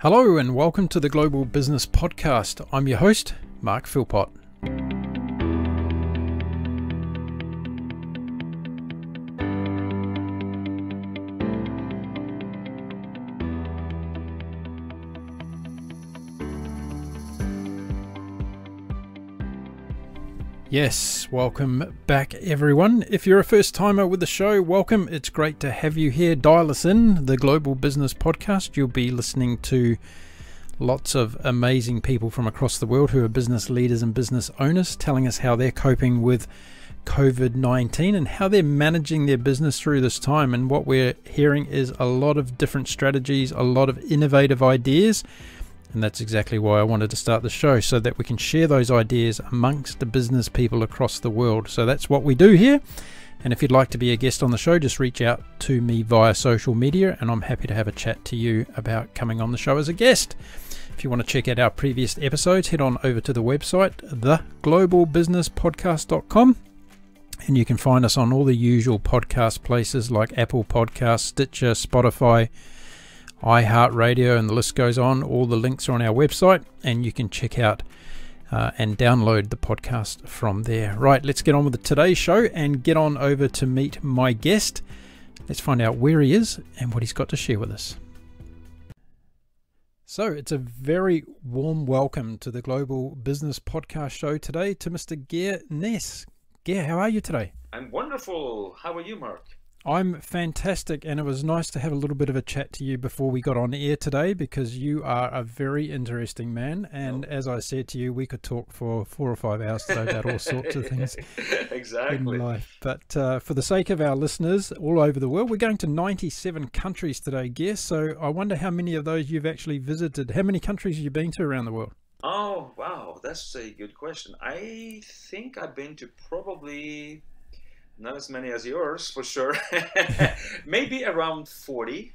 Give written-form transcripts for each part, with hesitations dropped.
Hello and welcome to the Global Business Podcast. I'm your host, Mark Philpott. Yes, welcome back everyone. If you're a first timer with the show, welcome. It's great to have you here. Dial us in, the Global Business Podcast. You'll be listening to lots of amazing people from across the world who are business leaders and business owners telling us how they're coping with COVID-19 and how they're managing their business through this time. And what we're hearing is a lot of different strategies, a lot of innovative ideas. And that's exactly why I wanted to start the show, so that we can share those ideas amongst the business people across the world. So that's what we do here. And if you'd like to be a guest on the show, just reach out to me via social media and I'm happy to have a chat to you about coming on the show as a guest. If you want to check out our previous episodes, head on over to the website, theglobalbusinesspodcast.com. And you can find us on all the usual podcast places like Apple Podcasts, Stitcher, Spotify, iHeartRadio, and the list goes on. All the links are on our website and you can check out and download the podcast from there. Right, let's get on with today's show and get on over to meet my guest. Let's find out where he is and what he's got to share with us. So it's a very warm welcome to the Global Business Podcast show today to Mr. Geir Ness. Geir, how are you today? I'm wonderful. How are you, Mark? I'm fantastic, and it was nice to have a little bit of a chat to you before we got on air today, because you are a very interesting man, and as I said to you, we could talk for 4 or 5 hours today about all sorts of things exactly. in life. But for the sake of our listeners all over the world, we're going to 97 countries today, Geir, so I wonder how many of those you've actually visited. How many countries have you been to around the world? Oh, wow, that's a good question. I think I've been to probably... not as many as yours, for sure. Maybe around 40.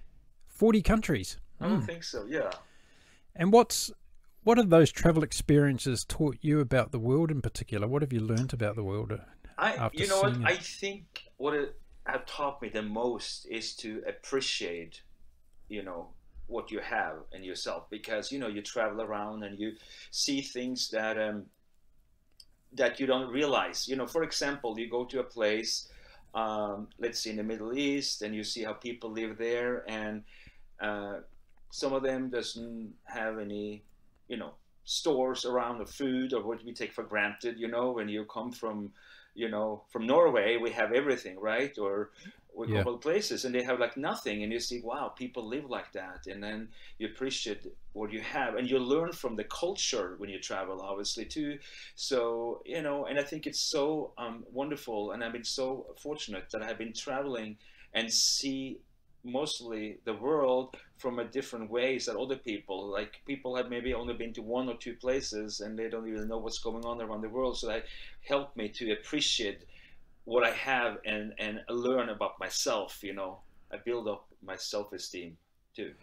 40 countries? I don't think so, yeah. And what have those travel experiences taught you about the world in particular? What have you learned about the world after seeing it? I think what it has taught me the most is to appreciate, what you have in yourself. Because, you travel around and you see things that you don't realize. For example, you go to a place, let's say in the Middle East, and you see how people live there, and some of them doesn't have any, stores around the food or what we take for granted. When you come from Norway, we have everything, right? Or a couple of places, and they have like nothing, and you see, wow, people live like that, and then you appreciate what you have, and you learn from the culture when you travel, obviously too. So and I think it's so wonderful, and I've been so fortunate that I've been traveling and see mostly the world from a different ways that other people have maybe only been to 1 or 2 places and they don't even know what's going on around the world. So that helped me to appreciate what I have and learn about myself. I build up my self-esteem too.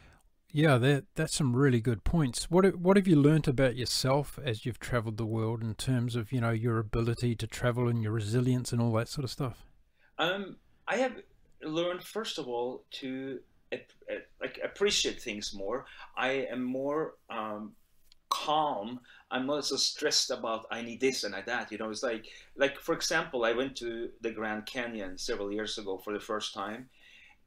Yeah, that's some really good points. What have you learnt about yourself as you've traveled the world in terms of your ability to travel and your resilience and all that sort of stuff? I have learned, first of all, to appreciate things more. I am more calm. I'm not so stressed about I need this and that. It's like for example, I went to the Grand Canyon several years ago for the first time,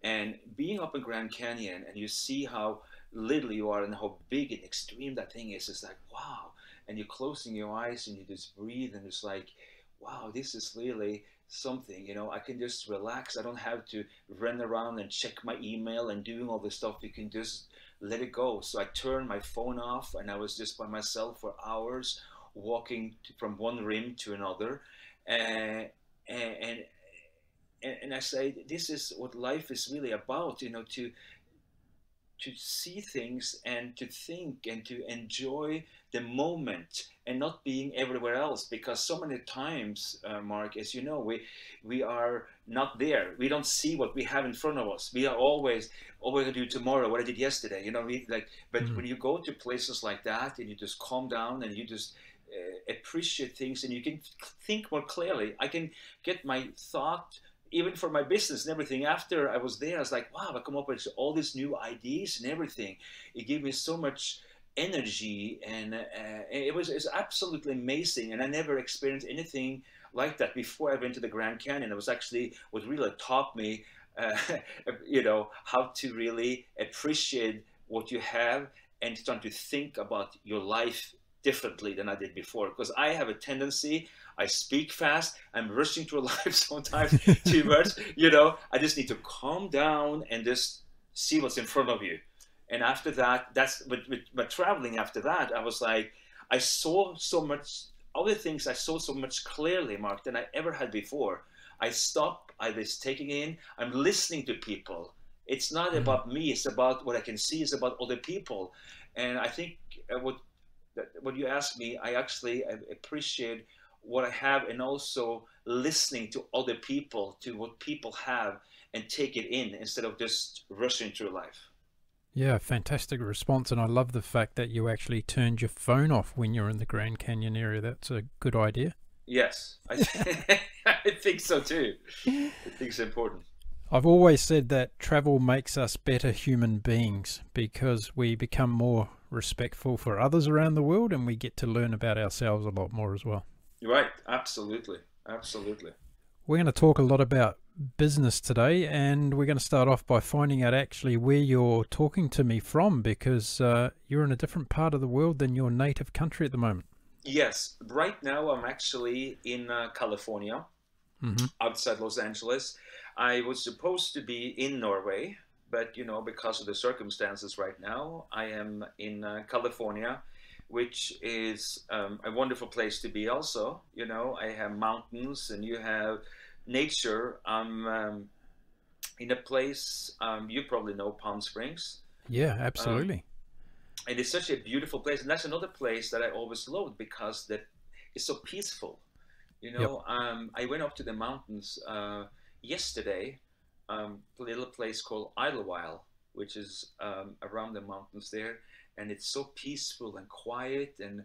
and being up in Grand Canyon and you see how little you are and how big and extreme that thing is, it's like, wow. And you're closing your eyes and you just breathe, and it's like, wow, this is really something. I can just relax. I don't have to run around and check my email and doing all this stuff. You can just let it go. So I turned my phone off and I was just by myself for hours, walking from one rim to another, and I say, this is what life is really about, to see things and to think and to enjoy the moment and not being everywhere else. Because so many times, Mark, as you know, we are not there. We don't see what we have in front of us. We are always, what we're going to do tomorrow, what I did yesterday, but when you go to places like that and you just calm down and you just appreciate things and you can think more clearly. I can get my thought even for my business and everything, after I was there, I was like, wow, I come up with all these new ideas and everything. It gave me so much energy, and it's absolutely amazing. And I never experienced anything like that before I went to the Grand Canyon. It was actually what really taught me, how to really appreciate what you have and trying to think about your life differently than I did before. Because I have a tendency, I speak fast, I'm rushing through life sometimes too much. I just need to calm down and just see what's in front of you. And after that, that's with traveling. After that, I was like, I saw so much other things. I saw so much clearly, Mark, than I ever had before. I stopped. I was taking in. I'm listening to people. It's not about me. It's about what I can see. It's about other people. And I think what you asked me, I appreciate what I have, and also listening to other people, to what people have, and take it in instead of just rushing through life. Yeah, fantastic response. And I love the fact that you actually turned your phone off when you're in the Grand Canyon area. That's a good idea. Yes, I think so too. I think it's important. I've always said that travel makes us better human beings because we become more respectful for others around the world, and we get to learn about ourselves a lot more as well. Right, absolutely. Absolutely. We're going to talk a lot about business today, and we're going to start off by finding out actually where you're talking to me from, because you're in a different part of the world than your native country at the moment. Yes, right now I'm actually in California, outside Los Angeles. I was supposed to be in Norway, but because of the circumstances right now, I am in California, which is a wonderful place to be also. I have mountains and you have nature. I'm in a place, you probably know Palm Springs. Yeah, absolutely. And it's such a beautiful place. And that's another place that I always loved because it's so peaceful. Yep. I went up to the mountains yesterday, a little place called Idlewild, which is around the mountains there. And it's so peaceful and quiet, and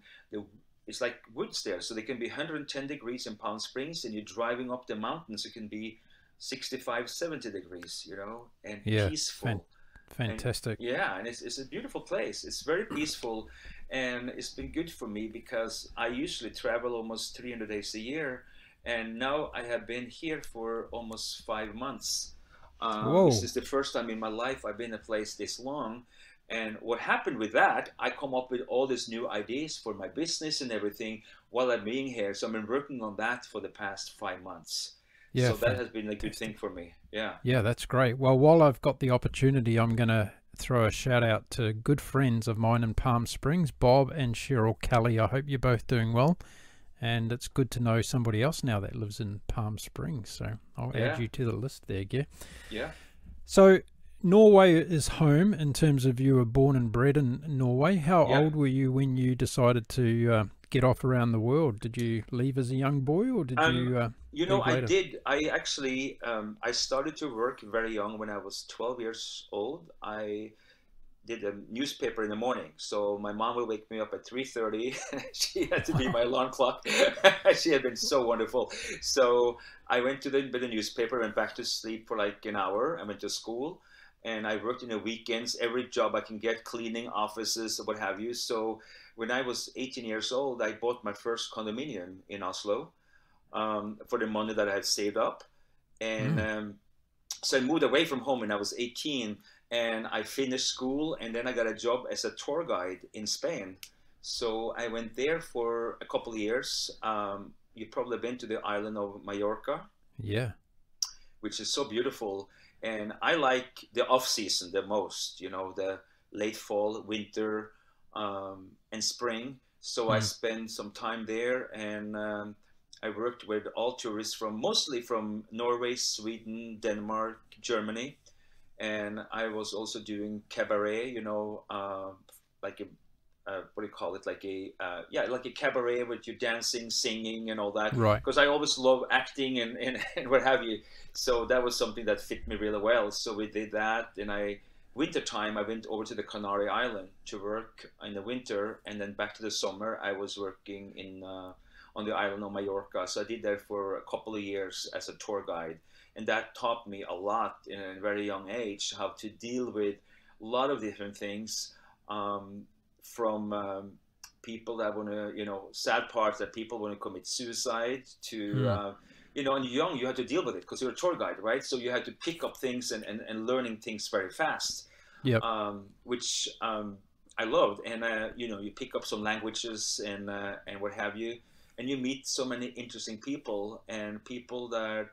it's like woods there. So they can be 110 degrees in Palm Springs, and you're driving up the mountains, it can be 65, 70 degrees, and peaceful. Fantastic. And it's a beautiful place. It's very peaceful, and it's been good for me because I usually travel almost 300 days a year, and now I have been here for almost 5 months. This is the first time in my life I've been in a place this long. And what happened with that, I come up with all these new ideas for my business and everything while I'm being here. So I've been working on that for the past 5 months. Yeah, so that has been a good thing for me. Yeah. Yeah, that's great. Well, while I've got the opportunity, I'm going to throw a shout out to good friends of mine in Palm Springs, Bob and Cheryl Kelly. I hope you're both doing well. And it's good to know somebody else now that lives in Palm Springs. So I'll add you to the list there, Geir. Yeah. So Norway is home in terms of you were born and bred in Norway. How old were you when you decided to get off around the world? Did you leave as a young boy, or did you? I did. I actually I started to work very young. When I was 12 years old, I did a newspaper in the morning. So my mom would wake me up at 3:30. She had to be my alarm clock. She had been so wonderful. So I went to the newspaper, went back to sleep for like an hour. I went to school. And I worked in the weekends, every job I can get, cleaning offices, or what have you. So when I was 18 years old, I bought my first condominium in Oslo for the money that I had saved up. And so I moved away from home when I was 18, and I finished school, and then I got a job as a tour guide in Spain. So I went there for a couple of years. You've probably been to the island of Mallorca. Yeah. Which is so beautiful. And I like the off season the most, the late fall, winter, and spring. So I spent some time there, and I worked with all tourists mostly from Norway, Sweden, Denmark, Germany. And I was also doing cabaret, like a, what do you call it? Like a cabaret with you dancing, singing, and all that. Right. Because I always love acting and what have you. So that was something that fit me really well. So we did that. And wintertime, I went over to the Canary Island to work in the winter, and then back to the summer, I was working on the island of Mallorca. So I did that for a couple of years as a tour guide. and that taught me a lot in a very young age, how to deal with a lot of different things, from people that want to, sad parts that people want to commit suicide to, and you're young, you had to deal with it because you're a tour guide, right? So you had to pick up things and learning things very fast, Yep. which I loved. And, you pick up some languages and what have you, and you meet so many interesting people, and people that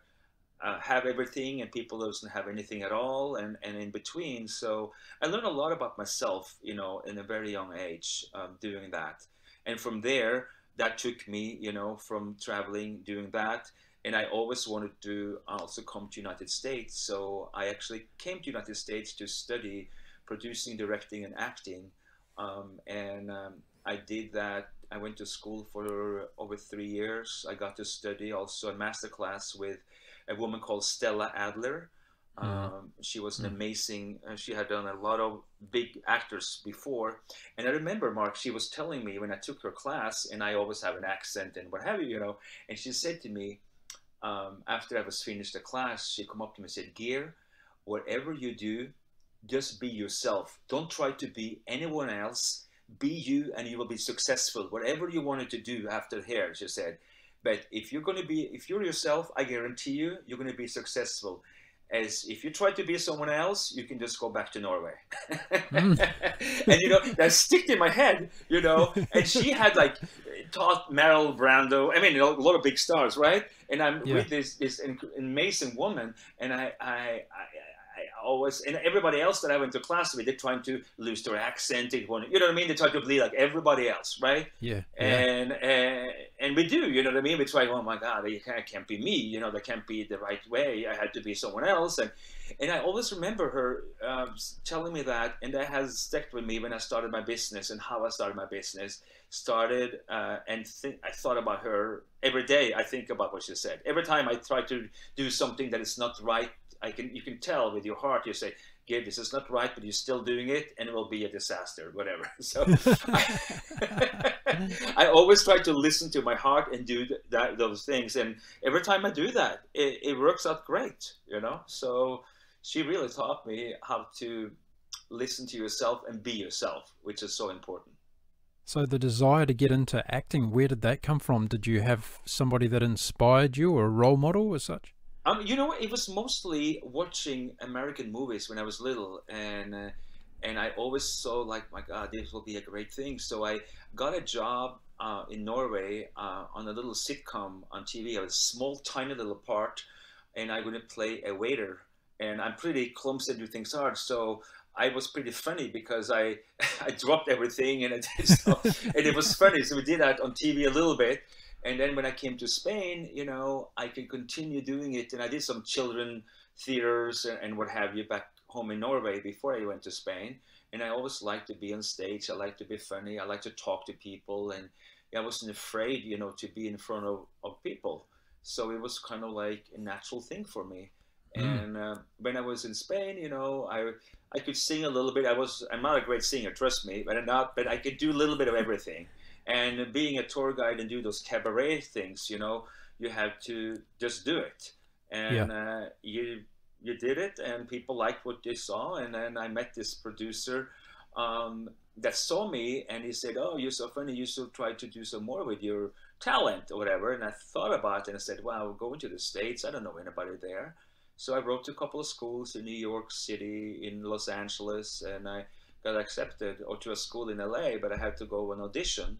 have everything, and people that doesn't have anything at all, and in between. So I learned a lot about myself, in a very young age, doing that. And from there, that took me, from traveling, doing that. And I always wanted to also come to United States. So I actually came to United States to study producing, directing, and acting. I did that. I went to school for over 3 years. I got to study also a master class with a woman called Stella Adler. She was an amazing, she had done a lot of big actors before. And I remember, Mark, she was telling me when I took her class, and I always have an accent and what have you, and she said to me, after I was finished the class, she come up to me and said, Geir, whatever you do, just be yourself. Don't try to be anyone else. Be you, and you will be successful. Whatever you wanted to do after here, she said. But if you're yourself, I guarantee you, you're going to be successful. As if you try to be someone else, you can just go back to Norway. And, that sticked in my head, and she had taught Meryl Brando, a lot of big stars, right? And I'm with this amazing woman, and I always, and everybody else that I went to class with, they're trying to lose their accent. They want, you know what I mean? They try to be like everybody else, right? Yeah. And we do, you know what I mean? We try, oh my God, it can't be me, that can't be the right way. I had to be someone else. And I always remember her telling me that, and that has stuck with me when I started my business and how I started my business. I thought about her every day. I think about what she said. Every time I try to do something that is not right, you can tell with your heart, you say, Gabe, this is not right, but you're still doing it, and it will be a disaster, whatever. So I always try to listen to my heart and do those things. And every time I do that, it works out great, So she really taught me how to listen to yourself and be yourself, which is so important. So the desire to get into acting, where did that come from? Did you have somebody that inspired you, or a role model as such? It was mostly watching American movies when I was little, and I always saw my God, this will be a great thing. So I got a job in Norway on a little sitcom on TV. I was a small, tiny little part, and I'm going to play a waiter. And I'm pretty clumsy, do things hard, so I was pretty funny because I dropped everything and I did stuff, and it was funny. So we did that on TV a little bit. And then when I came to Spain, I could continue doing it. And I did some children theaters and what have you back home in Norway before I went to Spain. And I always liked to be on stage. I like to be funny. I like to talk to people. And I wasn't afraid, to be in front of people. So it was kind of like a natural thing for me. And when I was in Spain, I could sing a little bit. I'm not a great singer, trust me, but I could do a little bit of everything. And being a tour guide and do those cabaret things, you have to just do it. And you did it, and people liked what they saw. And then I met this producer that saw me, and he said, oh, you're so funny, you should try to do some more with your talent or whatever. And I thought about it, and I said, wow, we're going to the States. I don't know anybody there. So I wrote to a couple of schools in New York City, in Los Angeles, and I got accepted, or to a school in LA, but I had to go and audition.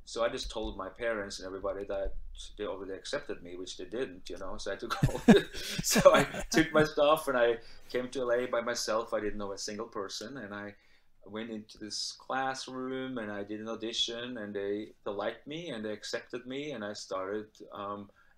So I just told my parents and everybody that they already accepted me, which they didn't, so I had to go. So I took my stuff and I came to LA by myself. I didn't know a single person, and I went into this classroom and I did an audition, and they liked me and they accepted me, and I started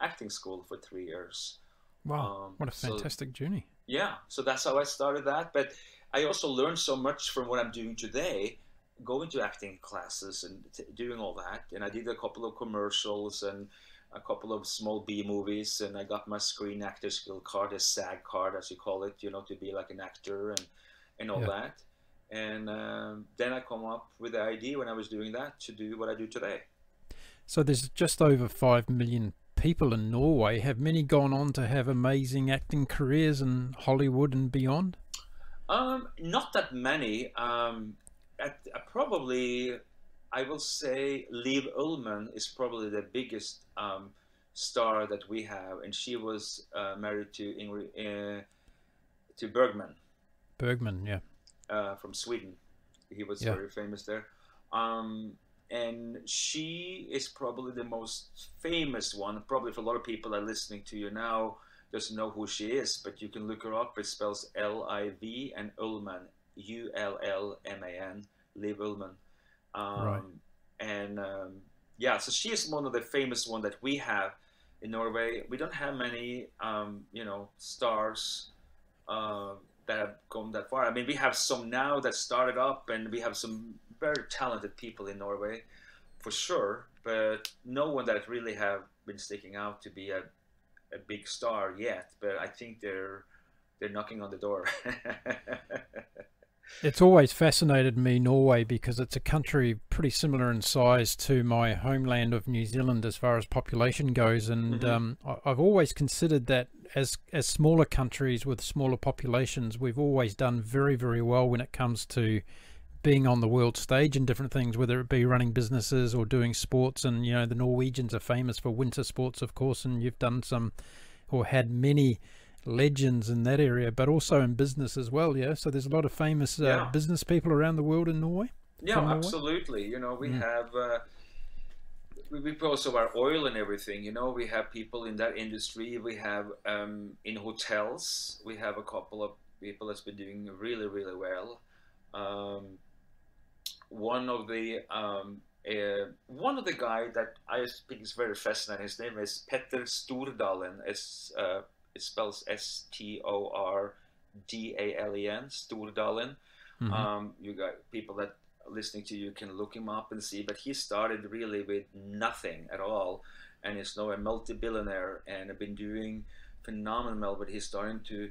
acting school for 3 years. Wow, what a fantastic journey. Yeah, so that's how I started that. But I also learned so much from what I'm doing today, going to acting classes and doing all that. And I did a couple of commercials and a couple of small B movies, and I got my Screen Actor Skill card, a SAG card, as you call it, to be like an actor and all that. And then I come up with the idea when I was doing that to do what I do today. So there's just over 5 million people in Norway. Have many gone on to have amazing acting careers in Hollywood and beyond? Not that many. Probably, I will say Liv Ullmann is probably the biggest star that we have, and she was married to Bergman. Bergman, yeah. From Sweden. He was very famous there. And she is probably the most famous one. Probably for a lot of people that are listening to you now doesn't know who she is, but you can look her up. It spells Liv and Ullman, Ullman, Liv Ullmann. Right. And so she is one of the famous one that we have in Norway. We don't have many, stars that have gone that far. I mean, we have some now that started up, and we have some very talented people in Norway, for sure. But no one that really have been sticking out to be a big star yet. But I think they're knocking on the door. It's always fascinated me, Norway, because it's a country pretty similar in size to my homeland of New Zealand as far as population goes, and I've always considered that as smaller countries with smaller populations, we've always done very, very well when it comes to being on the world stage and different things, whether it be running businesses or doing sports. And the Norwegians are famous for winter sports, of course, and you've done some, or had many legends in that area, but also in business as well. So there's a lot of famous business people around the world in Norway. Absolutely. We have we also our oil and everything. We have people in that industry. We have in hotels, we have a couple of people that's been doing really, really well. One of the guy that I think is very fascinating, his name is Petter Stordalen. It spells Stordalen, Stordalen. You got people that are listening to you can look him up and see, but he started really with nothing at all, and is now a multi-billionaire and have been doing phenomenal. But he's starting to,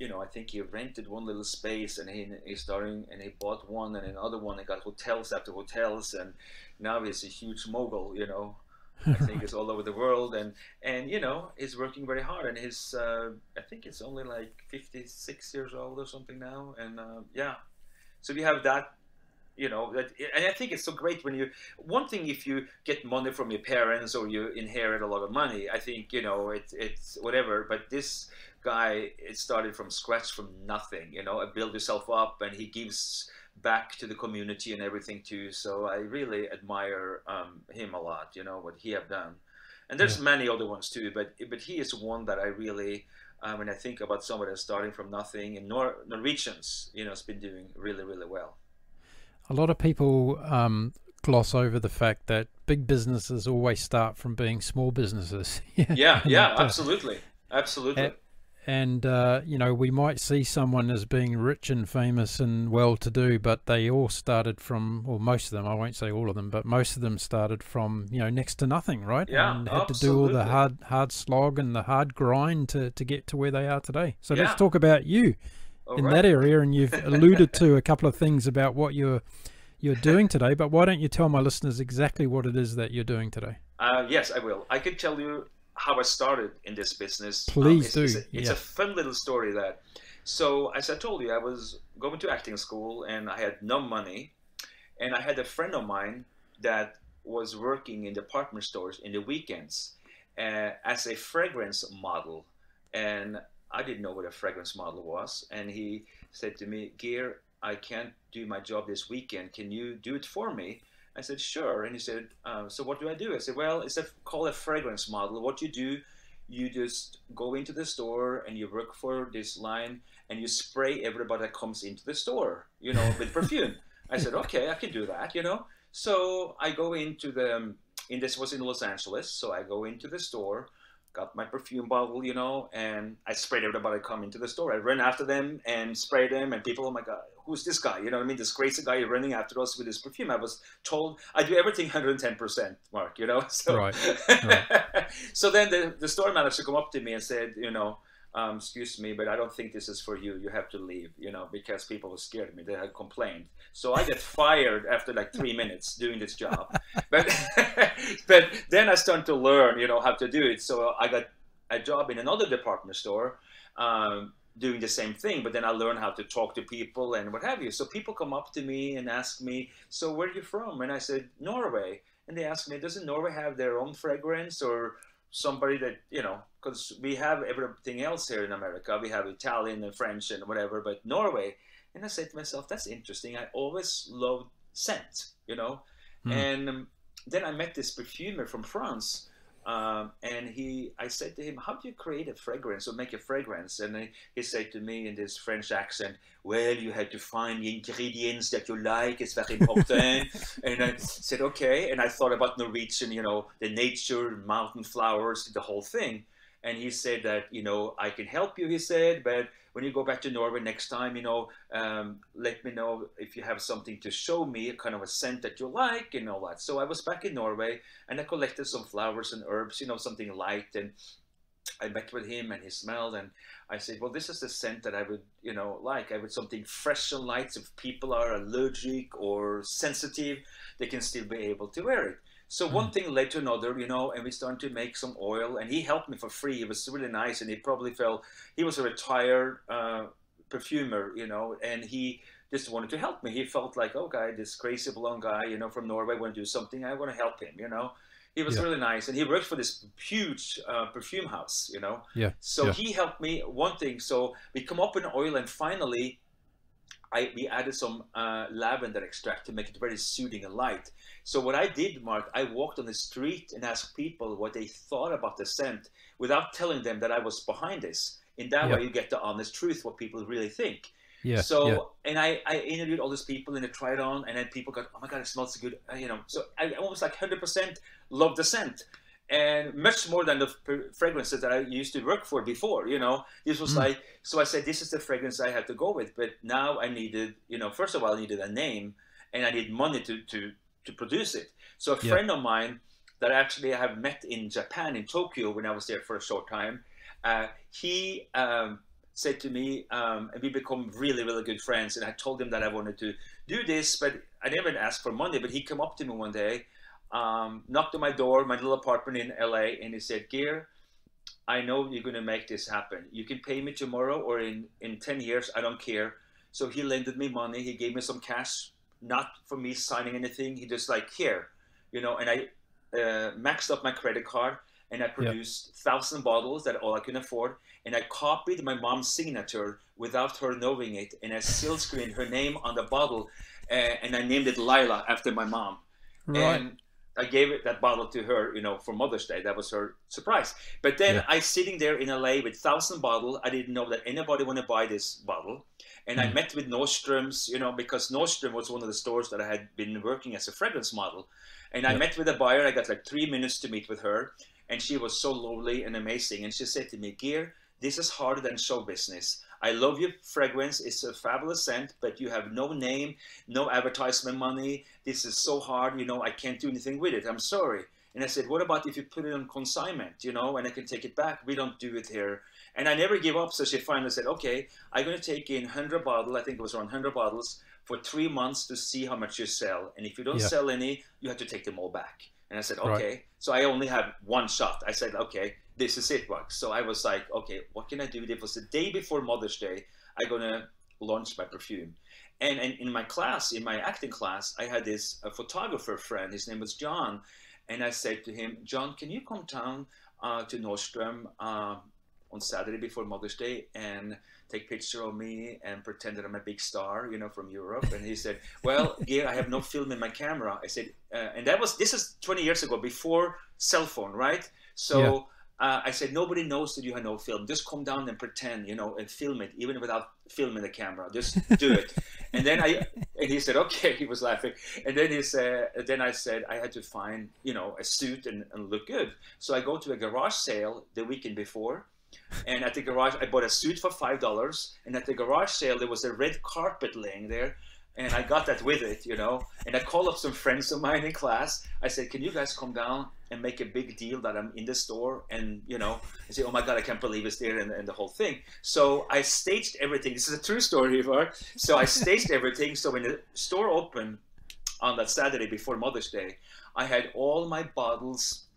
I think he rented one little space, and he's starting, and he bought one and another one, and got hotels after hotels, and now he's a huge mogul. I think it's all over the world, and he's working very hard, and his I think it's only like 56 years old or something now, and so we have that, that, and I think it's so great when one thing, if you get money from your parents or you inherit a lot of money, I think it's whatever, but this guy, it started from scratch, from nothing, build yourself up, and he gives back to the community and everything too. So I really admire him a lot, what he have done. And there's many other ones too, but he is one that I really, when I think about somebody that's starting from nothing, and Norwegians, has been doing really, really well. A lot of people gloss over the fact that big businesses always start from being small businesses. Absolutely. And we might see someone as being rich and famous and well-to-do, but they all started from, or most of them, I won't say all of them, but most of them started from, next to nothing, right? And had to do all the hard slog and the hard grind to get to where they are today. So let's talk about you that area, and you've alluded to a couple of things about what you're doing today, but why don't you tell my listeners exactly what it is that you're doing today? Yes, I will. I could tell you how I started in this business. Please do. It's a fun little story that. So as I told you, I was going to acting school and I had no money, and I had a friend of mine that was working in department stores in the weekends as a fragrance model, and I didn't know what a fragrance model was, and he said to me, "Geir, I can't do my job this weekend. Can you do it for me?" I said, "Sure." And he said, "So what do I do?" I said, "Well, it's called a fragrance model. What you do, you just go into the store and you work for this line and you spray everybody that comes into the store, with perfume." I said, "Okay, I can do that, So I go into this was in Los Angeles. So I go into the store, got my perfume bottle, and I sprayed everybody come into the store. I ran after them and sprayed them, and people, "Oh my God, who's this guy?" You know what I mean? This crazy guy running after us with his perfume. I was told I do everything 110%, Mark, So, right. So then the store manager come up to me and said, excuse me, but I don't think this is for you. You have to leave, you know, because people were scared of me. They had complained. So I get fired after like 3 minutes doing this job. But but then I started to learn, you know, how to do it. So I got a job in another department store, doing the same thing, but then I learned how to talk to people and what have you. So people come up to me and ask me, so where are you from? And I said, Norway. And they asked me, doesn't Norway have their own fragrance or somebody that, you know, because we have everything else here in America. We have Italian and French and whatever, but Norway. And I said to myself, that's interesting. I always loved scent, you know. And then I met this perfumer from France. And I said to him, how do you create a fragrance or make a fragrance? And he said to me in this French accent, well, you had to find the ingredients that you like. It's very important. And I said, okay. And I thought about Norwegian, you know, the nature, mountain flowers, the whole thing. And he said that, you know, I can help you, he said, but when you go back to Norway next time, you know, let me know if you have something to show me, kind of a scent that you like and all that. So I was back in Norway and I collected some flowers and herbs, you know, something light. And I met with him and he smelled. And I said, well, this is the scent that I would, you know, like. I would something fresh and light. So if people are allergic or sensitive, they can still be able to wear it. So one thing led to another, you know, and we started to make some oil, and he helped me for free. It was really nice, and he probably felt he was a retired perfumer, you know, and he just wanted to help me. He felt like, okay, this crazy blonde guy, you know, from Norway, want to do something. I want to help him, you know. He was really nice, and he worked for this huge perfume house, you know. So he helped me one thing. So we come up in oil, and finally, we added some lavender extract to make it very soothing and light. So what I did, Mark, I walked on the street and asked people what they thought about the scent without telling them that I was behind this. In that way, you get the honest truth, what people really think. And I interviewed all these people and I tried on, and then people got, oh my God, it smells so good, you know. So I almost like 100% loved the scent. And much more than the fragrances that I used to work for before, you know. This was like, so I said, this is the fragrance I had to go with. But now I needed, you know, first of all, I needed a name, and I need money to produce it. So a friend of mine that actually I have met in Japan, in Tokyo, when I was there for a short time, he said to me, and we become really, really good friends. And I told him that I wanted to do this, but I never asked for money. But he came up to me one day, knocked on my door, my little apartment in LA, and he said, Geir, I know you're going to make this happen. You can pay me tomorrow or in 10 years, I don't care. So he lended me money. He gave me some cash, not for me signing anything. He just like, here, you know, and I maxed up my credit card, and I produced 1,000 bottles that all I can afford. And I copied my mom's signature without her knowing it. And I silk screened her name on the bottle, and I named it Lila after my mom. And I gave that bottle to her, you know, for Mother's Day. That was her surprise. But then I sitting there in LA with 1,000 bottles. I didn't know that anybody want to buy this bottle. And I met with Nordstrom's, you know, because Nordstrom was one of the stores that I had been working as a fragrance model. And I met with a buyer. I got like 3 minutes to meet with her. And she was so lovely and amazing. And she said to me, Geir, this is harder than show business. I love your fragrance. It's a fabulous scent, but you have no name, no advertisement money. This is so hard, you know, I can't do anything with it. I'm sorry. And I said, what about if you put it on consignment, you know, and I can take it back? We don't do it here. And I never give up. So she finally said, okay, I'm going to take in 100 bottles. I think it was around 100 bottles for 3 months to see how much you sell. And if you don't sell any, you have to take them all back. And I said, okay. So I only have one shot. I said, okay, this is it, Buck. So I was like, okay, what can I do? It was the day before Mother's Day. I'm going to launch my perfume. And in my class, in my acting class, I had this photographer friend. His name was John. And I said to him, John, can you come down to Nordstrom on Saturday before Mother's Day and take picture of me and pretend that I'm a big star, you know, from Europe? And he said, well, yeah, I have no film in my camera. I said, and this is 20 years ago, before cell phone, right? So I said, nobody knows that you have no film. Just come down and pretend, you know, and film it, even without filming the camera. Just do it. And then he said, okay, he was laughing. And then I said, I had to find, you know, a suit and look good. So I go to a garage sale the weekend before. And at the garage, I bought a suit for $5. And at the garage sale, there was a red carpet laying there. And I got that with it, you know. And I called up some friends of mine in class. I said, can you guys come down and make a big deal that I'm in the store? And, you know, I say, oh my God, I can't believe it's there, and the whole thing. So I staged everything. This is a true story, Ivar. So I staged everything. So when the store opened on that Saturday before Mother's Day, I had all my bottles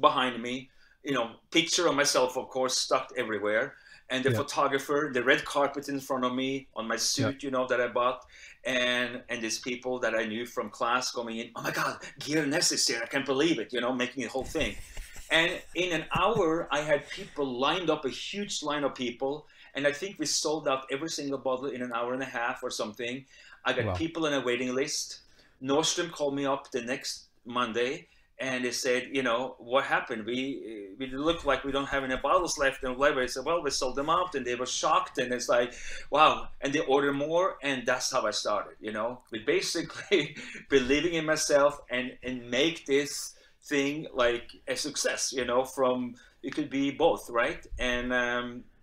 behind me, you know, picture of myself, of course, stuck everywhere. And the photographer, the red carpet in front of me on my suit, you know, that I bought. And these people that I knew from class coming in, oh my God, Geir Ness is here, I can't believe it, you know, making the whole thing. And in an hour, I had people lined up, a huge line of people. And I think we sold out every single bottle in an hour and a half or something. I got people on a waiting list. Nordstrom called me up the next Monday. And they said, you know, what happened? We look like we don't have any bottles left. And whatever. I said, well, we sold them out. And they were shocked. And it's like, wow. And they ordered more. And that's how I started, you know, with basically believing in myself and make this thing like a success, you know, from, it could be both, right? And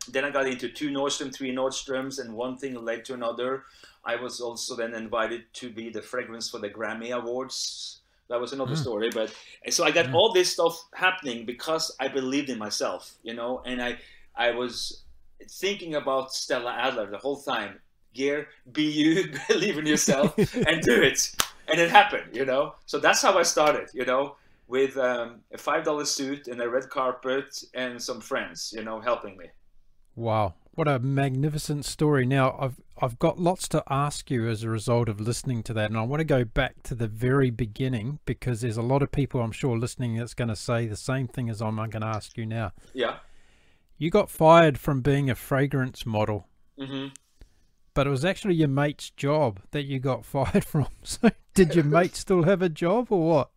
then I got into 2 Nordstrom, 3 Nordstroms, and one thing led to another. I was also then invited to be the fragrance for the Grammy Awards. That was another story, but so I got all this stuff happening because I believed in myself, you know, and I was thinking about Stella Adler the whole time. Geir, be you, believe in yourself, and do it. And it happened, you know. So that's how I started, you know, with a $5 suit and a red carpet and some friends, you know, helping me. Wow, what a magnificent story. Now, I've got lots to ask you as a result of listening to that, and I want to go back to the very beginning because there's a lot of people, I'm sure, listening that's going to say the same thing as I'm going to ask you now. Yeah. You got fired from being a fragrance model, Mm-hmm. but it was actually your mate's job that you got fired from. So did your mate still have a job or what?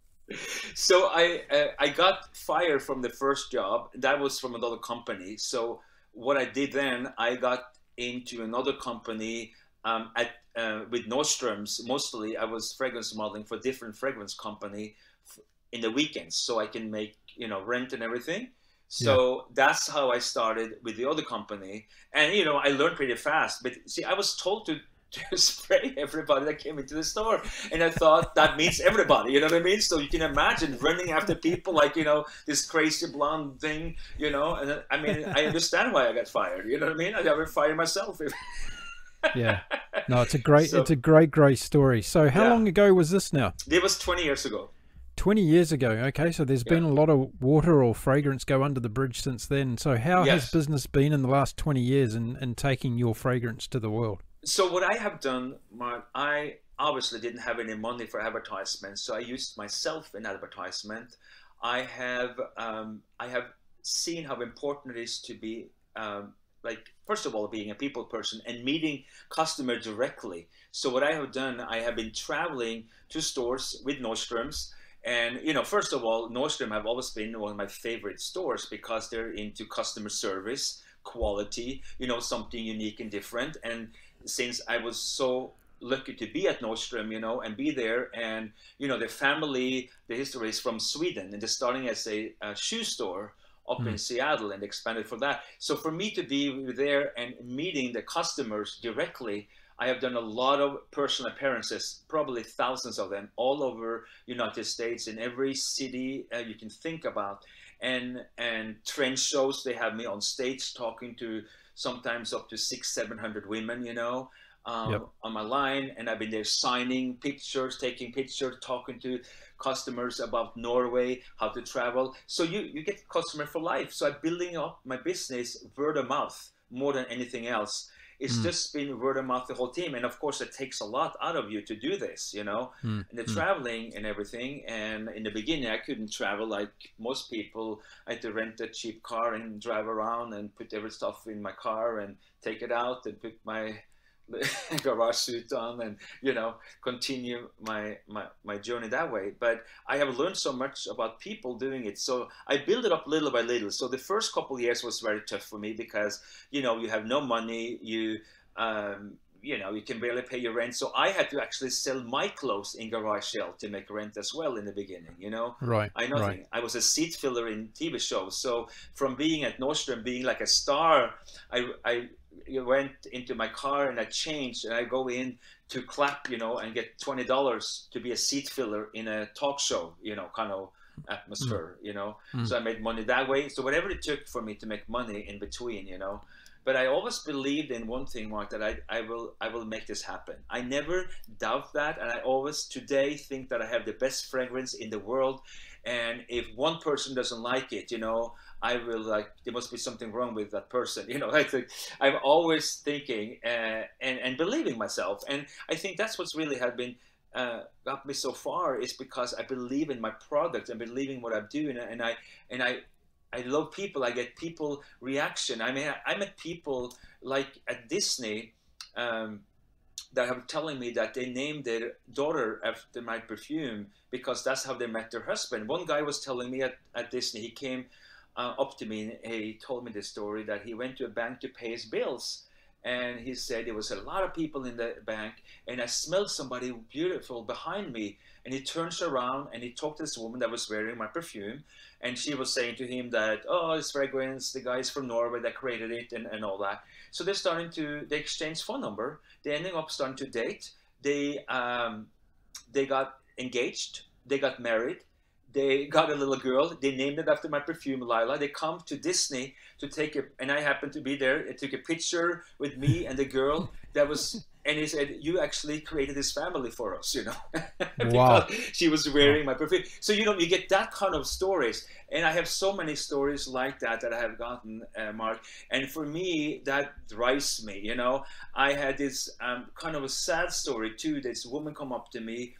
So I got fired from the first job. That was from another company. So what I did then, I got into another company with Nordstrom's. Mostly I was fragrance modeling for different fragrance company in the weekends, so I can make, you know, rent and everything. So that's how I started with the other company. And, you know, I learned pretty fast. But see, I was told to spray everybody that came into the store, and I thought that means everybody, you know what I mean? So you can imagine running after people like, you know, this crazy blonde thing, you know. And I mean, I understand why I got fired, you know what I mean? I would fire myself. Yeah, no, it's a great story. So how long ago was this now? It was 20 years ago. 20 years ago. Okay, so there's been a lot of water or fragrance go under the bridge since then. So how has business been in the last 20 years in taking your fragrance to the world? So what I have done, Mark, I obviously didn't have any money for advertisement, so I used myself in advertisement. I have seen how important it is to be, like, first of all, being a people person and meeting customer directly. So what I have done, I have been traveling to stores with Nordstrom's. And, you know, first of all, Nordstrom have always been one of my favorite stores because they're into customer service, quality, you know, something unique and different. And since I was so lucky to be at Nordstrom, you know, and be there, and, you know, the family, the history is from Sweden, and they're starting as a shoe store up in Seattle and expanded for that. So for me to be there and meeting the customers directly, I have done a lot of personal appearances, probably thousands of them, all over United States, in every city you can think about. And trend shows, they have me on stage talking to sometimes up to 600-700 women, you know, on my line. And I've been there signing pictures, taking pictures, talking to customers about Norway, how to travel. So you get customer for life. So I'm building up my business word of mouth more than anything else. It's just been word of mouth the whole team. And of course, it takes a lot out of you to do this, you know, and the traveling and everything. And in the beginning, I couldn't travel like most people. I had to rent a cheap car and drive around and put every stuff in my car and take it out and put my garage suit on and, you know, continue my journey that way. But I have learned so much about people doing it. So I build it up little by little. So the first couple of years was very tough for me because, you know, you have no money, you know, you can barely pay your rent. So I had to actually sell my clothes in garage sale to make rent as well in the beginning, you know. Right. I was a seat filler in TV shows. So from being at Nordstrom, being like a star, I went into my car and I changed, and I go in to clap, and get $20 to be a seat filler in a talk show, kind of atmosphere, So I made money that way. So whatever it took for me to make money in between, But I always believed in one thing, Mark, that I will make this happen. I never doubt that, and I always today think that I have the best fragrance in the world. And if one person doesn't like it, I will there must be something wrong with that person. I'm always thinking and believing myself. And I think that's what's really had been got me so far, is because I believe in my product and believe in what I'm doing. And I love people. I get people reaction. I mean, I met people like at Disney that are telling me that they named their daughter after my perfume because that's how they met their husband. One guy was telling me at Disney, he came up to me and he told me this story, that he went to a bank to pay his bills. And he said there was a lot of people in the bank, and I smelled somebody beautiful behind me. And he turns around and he talked to this woman that was wearing my perfume. And she was saying to him that, oh, this fragrance, the guys from Norway that created it and all that. So they exchanged phone number. They ended up starting to date. They got engaged. They got married. They got a little girl. They named it after my perfume, Lila. They come to Disney to take and I happened to be there. It took a picture with me and the girl and he said, you actually created this family for us, because Wow. she was wearing my perfume. So, you get that kind of stories. And I have so many stories like that I have gotten, Mark. And for me, that drives me, I had this kind of a sad story too. This woman come up to me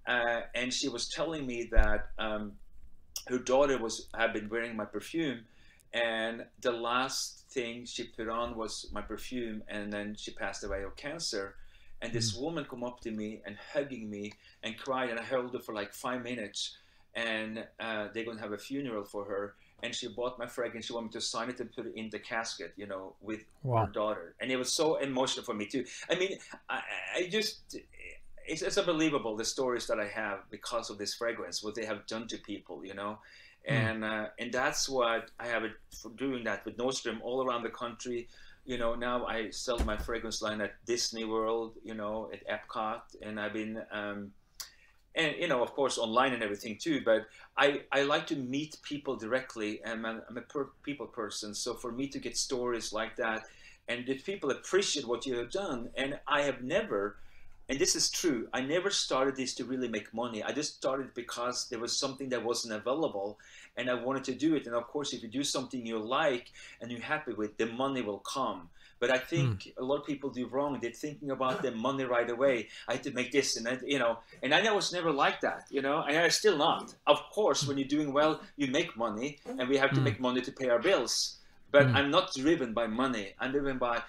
and she was telling me that her daughter had been wearing my perfume, and the last thing she put on was my perfume, and then she passed away of cancer. And this woman come up to me and hugging me and cried, and I held her for like 5 minutes. And they're gonna have a funeral for her. And she bought my fragrance. She wanted me to sign it and put it in the casket, with Wow. her daughter. And it was so emotional for me too. I mean, I just. It's unbelievable, the stories that I have because of this fragrance, what they have done to people, and that's what I have for doing that with Nordstrom all around the country. Now I sell my fragrance line at Disney World, at Epcot, and I've been, and of course online and everything too. But I like to meet people directly, and I'm a people person. So for me to get stories like that, and that people appreciate what you have done, and I have never. And this is true. I never started this to really make money. I just started because there was something that wasn't available and I wanted to do it. And of course, if you do something you like and you're happy with, the money will come. But I think a lot of people do wrong. They're thinking about the money right away. I had to make this and that, and I was never like that, and I'm still not. Of course, when you're doing well, you make money and we have to make money to pay our bills. But I'm not driven by money. I'm driven by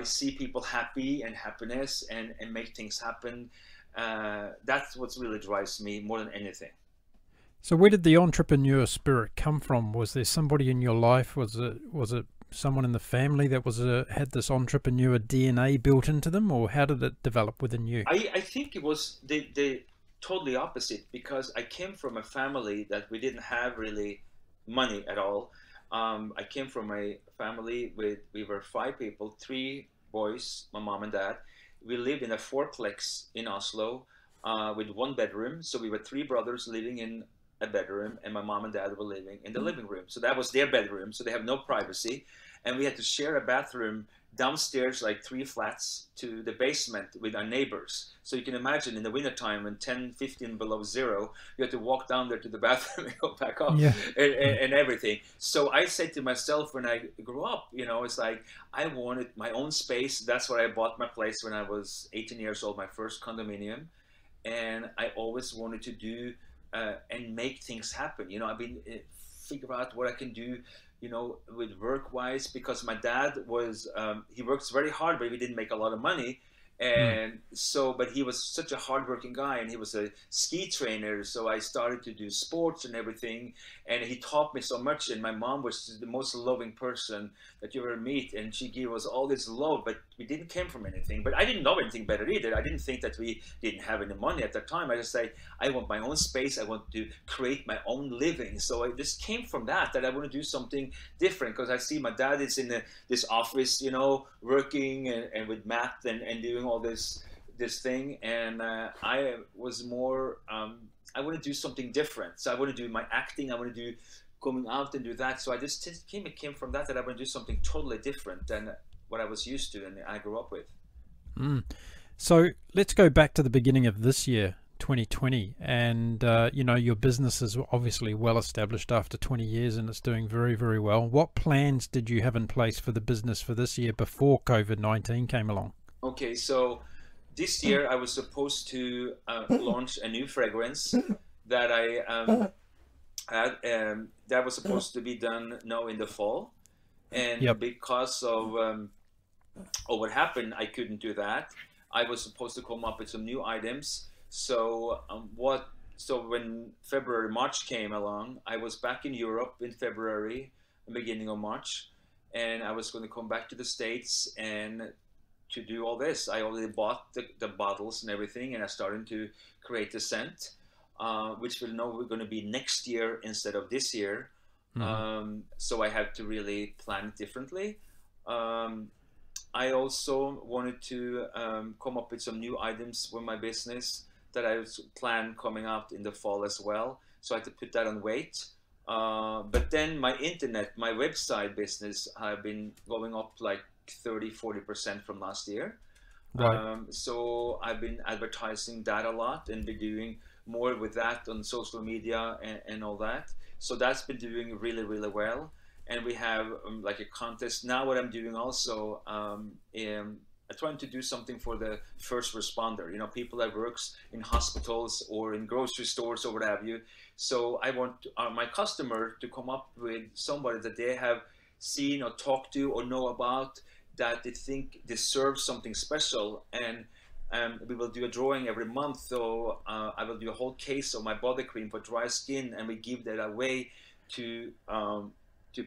see people happy and happiness and make things happen. That's what really drives me more than anything. So where did the entrepreneur spirit come from? Was there somebody in your life? Was it someone in the family that had this entrepreneur DNA built into them, or how did it develop within you? I think it was the totally opposite, because I came from a family that we didn't have really money at all. I came from a family we were 5 people, 3 boys, my mom and dad. We lived in a 4-plex in Oslo with 1 bedroom. So we were 3 brothers living in a bedroom, and my mom and dad were living in the living room. So that was their bedroom. So they have no privacy. And we had to share a bathroom downstairs, like 3 flats, to the basement with our neighbors. So you can imagine in the wintertime when 10, 15 below zero, you have to walk down there to the bathroom and go back up and everything. So I said to myself when I grew up, it's like I wanted my own space. That's why I bought my place when I was 18 years old, my first condominium. And I always wanted to do and make things happen. I've been figure out what I can do with work-wise, because my dad was, he works very hard, but he didn't make a lot of money. Mm. And so, but he was such a hardworking guy, and he was a ski trainer. So I started to do sports and everything, and he taught me so much. And my mom was the most loving person that you ever meet, and she gave us all this love. But we didn't come from anything. But I didn't know anything better either. I didn't think that we didn't have any money at that time. I just say I want my own space. I want to create my own living. So I just came from that I want to do something different, because I see my dad is in this office, you know, working and with math and doing all this thing, and I was more I want to do something different. So I want to do my acting, I want to do coming out and do that. So I just it came from that I want to do something totally different than what I was used to and I grew up with. Mm. So let's go back to the beginning of this year, 2020, and you know, your business is obviously well established after 20 years and it's doing very, very well. What plans did you have in place for the business for this year before COVID-19 came along? Okay, so this year I was supposed to launch a new fragrance that I had, that was supposed to be done now in the fall, and Yep. because of what happened, I couldn't do that. I was supposed to come up with some new items. So when February, March came along, I was back in Europe in February, beginning of March, and I was going to come back to the States and to do all this. I already bought the bottles and everything, and I started to create the scent, which will know we're going to be next year instead of this year. Mm-hmm. So I had to really plan it differently. I also wanted to come up with some new items for my business that I plan coming out in the fall as well. So I had to put that on wait. But then my website business have been going up like 30-40% from last year. Right. So I've been advertising that a lot and been doing more with that on social media and all that. So that's been doing really, really well. And we have like a contest now. What I'm doing also, I'm trying to do something for the first responder, you know, people that works in hospitals or in grocery stores or what have you. So I want my customer to come up with somebody that they have seen or talked to or know about that they think deserves something special. And we will do a drawing every month. So I will do a whole case of my body cream for dry skin, and we give that away to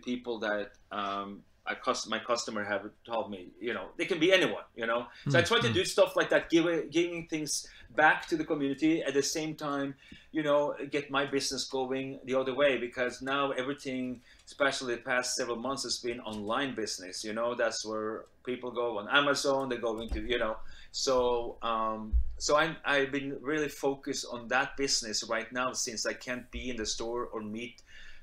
people that my customer have told me, you know, they can be anyone, you know. So I try to do stuff like that, giving things back to the community at the same time, you know, get my business going the other way, because now everything, especially the past several months, has been online business. You know, that's where people go on Amazon, they're going to, you know. So I've been really focused on that business right now, since I can't be in the store or meet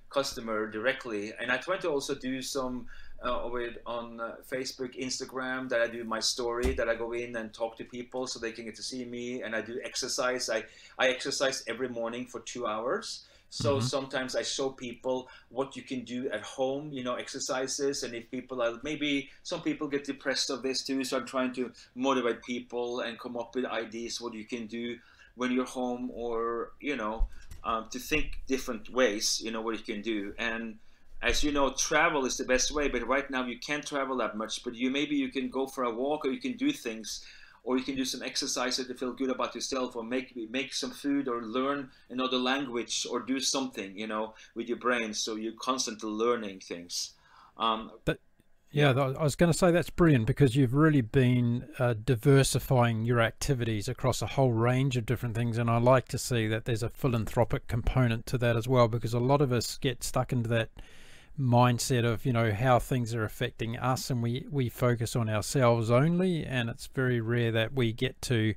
customer directly. And I try to also do some on Facebook, Instagram, that I do my story, that I go in and talk to people so they can get to see me. And I do exercise. I exercise every morning for 2 hours. So sometimes I show people what you can do at home, you know, exercises. And if people are, maybe some people get depressed of this too. So I'm trying to motivate people and come up with ideas what you can do when you're home, or, you know, to think different ways, you know, what you can do. And as you know, travel is the best way, but right now you can't travel that much. But maybe you can go for a walk, or you can do things, or you can do some exercise to feel good about yourself, or make some food, or learn another language, or do something, you know, with your brain. So you're constantly learning things. Yeah, I was going to say that's brilliant, because you've really been diversifying your activities across a whole range of different things. And I like to see that there's a philanthropic component to that as well, because a lot of us get stuck into that mindset of, you know, how things are affecting us, and we focus on ourselves only, and it's very rare that we get to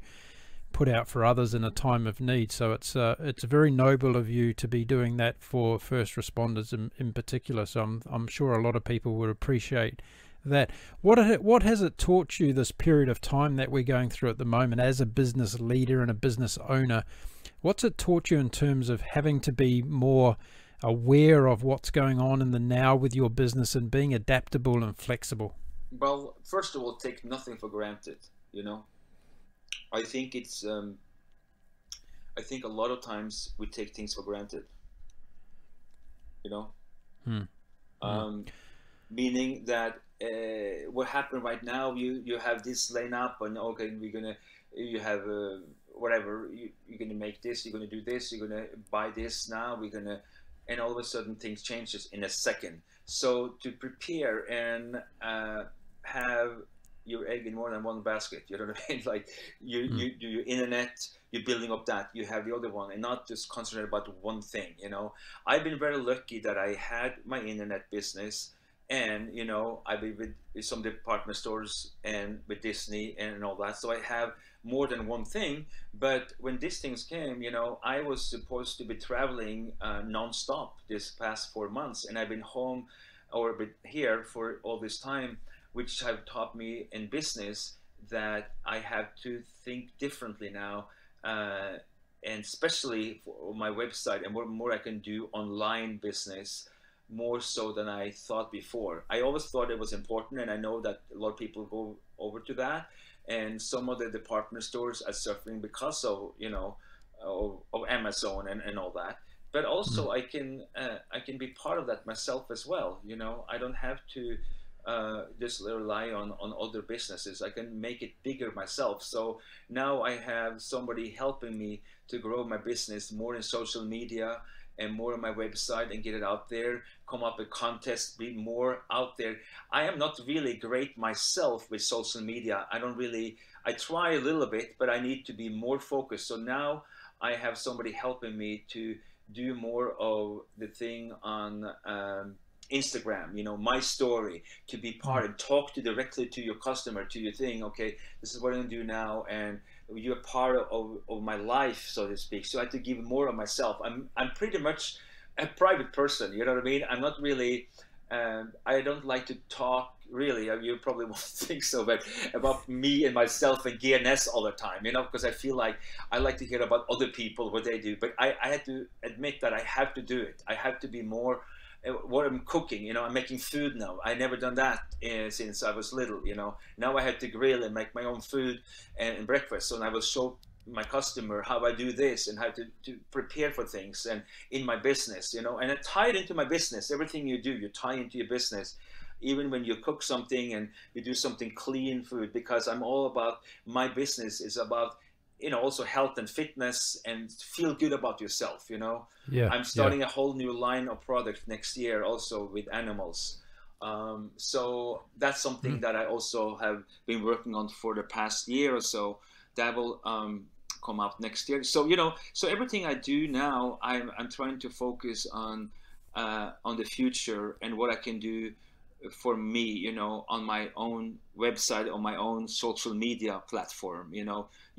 put out for others in a time of need. So it's very noble of you to be doing that for first responders in particular. So I'm sure a lot of people would appreciate that. What has it taught you, this period of time that we're going through at the moment, as a business leader and a business owner? What's it taught you in terms of having to be more aware of what's going on in the now with your business, and being adaptable and flexible? Well, first of all, take nothing for granted, you know. I think it's I think a lot of times we take things for granted, you know. Meaning that what happened right now, you have this line up, and okay, you have whatever, you're gonna make this, you're gonna do this, you're gonna buy this now, and all of a sudden things changes in a second. So to prepare and have your egg in more than one basket, you know what I mean? Like you do your internet, you're building up that, you have the other one, and not just concentrate about one thing. I've been very lucky that I had my internet business, and I've been with some department stores and with Disney and all that, so I have more than one thing. But when these things came, I was supposed to be traveling non-stop this past 4 months, and I've been home or been here for all this time, which have taught me in business that I have to think differently now, and especially for my website, and what more I can do online business, more so than I thought before. I always thought it was important, and I know that a lot of people go over to that, and some of the department stores are suffering because of of Amazon and all that. But also I can be part of that myself as well. I don't have to just rely on other businesses. I can make it bigger myself. So now I have somebody helping me to grow my business more in social media and more on my website, and get it out there, come up with contests, be more out there. I am not really great myself with social media. I try a little bit, but I need to be more focused. So now I have somebody helping me to do more of the thing on Instagram, my story, to be part and talk directly to your customer, to your thing. Okay, this is what I'm gonna do now, and you're part of my life, so to speak. So I have to give more of myself. I'm pretty much a private person, you know what I mean? I'm not really, I don't like to talk really, you probably won't think so, but about me and myself and Geir Ness all the time, because I feel like I like to hear about other people, what they do. But I had to admit that I have to do it. I have to be more what I'm cooking. I'm making food now. I never done that since I was little. Now I have to grill and make my own food and breakfast. So I will show my customer how I do this and how to prepare for things, and in my business, and I tie it into my business. Everything you do, you tie into your business. Even when you cook something and you do something clean food, because I'm all about, my business is about also health and fitness, and feel good about yourself. I'm starting a whole new line of product next year also with animals. So that's something that I also have been working on for the past year or so. That will come out next year. So so everything I do now, I'm trying to focus on the future and what I can do for me, on my own website, on my own social media platform,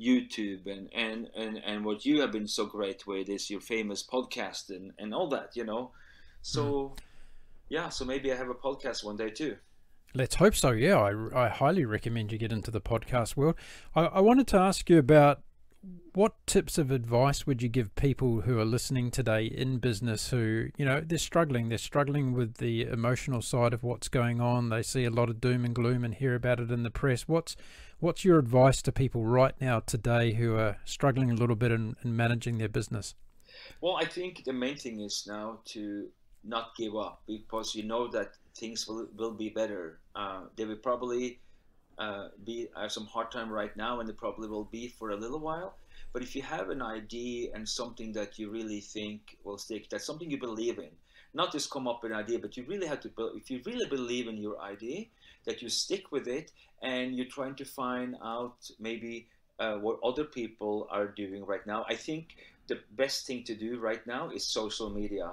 YouTube, and what you have been so great with is your famous podcast and all that, So so maybe I have a podcast one day too. Let's hope so. Yeah, I highly recommend you get into the podcast world. I wanted to ask you about, what tips of advice would you give people who are listening today in business who, they're struggling with the emotional side of what's going on? They see a lot of doom and gloom and hear about it in the press. What's your advice to people right now today who are struggling a little bit in managing their business? Well, I think the main thing is now to not give up, because that things will be better. They will probably have some hard time right now, and they probably will be for a little while. But if you have an idea and something that you really think will stick, that's something you believe in, not just come up with an idea, but you really have to, if you really believe in your idea, that you stick with it, and you're trying to find out maybe what other people are doing right now. I think the best thing to do right now is social media.